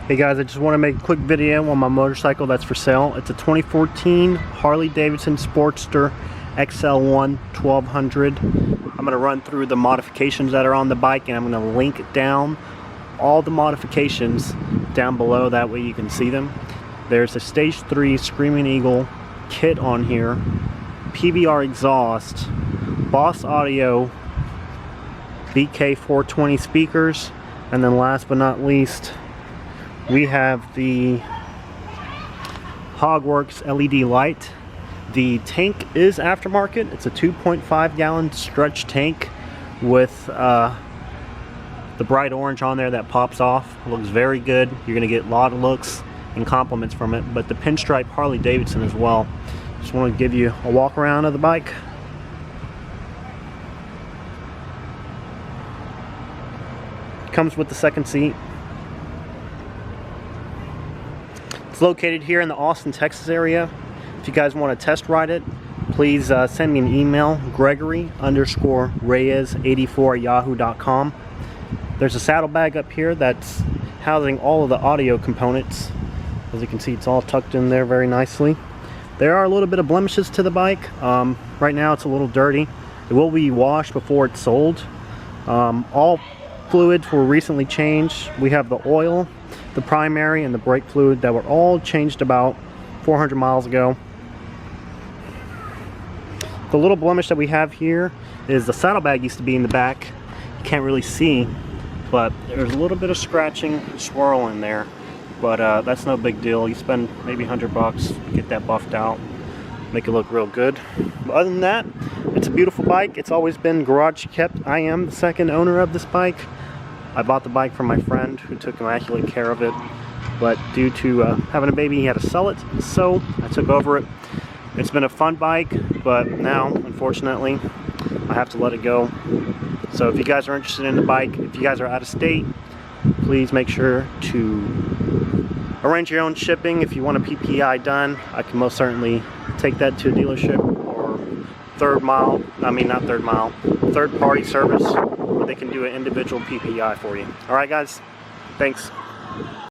Hey guys, I just want to make a quick video on my motorcycle that's for sale. It's a 2014 Harley Davidson Sportster XL1 1200. I'm going to run through the modifications that are on the bike, and I'm going to link down all the modifications down below, that way you can see them. There's a Stage 3 Screaming Eagle kit on here, PBR exhaust, Boss Audio VK420 speakers, and then last but not least, we have the Hogworks LED light. The tank is aftermarket. It's a 2.5 gallon stretch tank with the bright orange on there that pops off. It looks very good. You're going to get a lot of looks and compliments from it, but the pinstripe Harley Davidson as well. Just want to give you a walk around of the bike. Comes with the second seat. It's located here in the Austin, Texas area. If you guys want to test ride it, please send me an email, gregory_reyes84@yahoo.com. There's a saddlebag up here that's housing all of the audio components. As you can see, it's all tucked in there very nicely. There are a little bit of blemishes to the bike. Right now it's a little dirty. It will be washed before it's sold. All fluids were recently changed. We have the oil, the primary, and the brake fluid that were all changed about 400 miles ago. The little blemish that we have here is the saddlebag used to be in the back. You can't really see, but there's a little bit of scratching, swirl in there, but that's no big deal. You spend maybe $100 to get that buffed out, make it look real good. But other than that, it's a beautiful bike. It's always been garage kept. I am the second owner of this bike. I bought the bike from my friend who took immaculate care of it, but due to having a baby, he had to sell it, so I took over it. It's been a fun bike, but now, unfortunately, I have to let it go. So if you guys are interested in the bike, if you guys are out of state, please make sure to arrange your own shipping. If you want a PPI done, I can most certainly take that to a dealership or third party service, where they can do an individual PPI for you. Alright guys, thanks.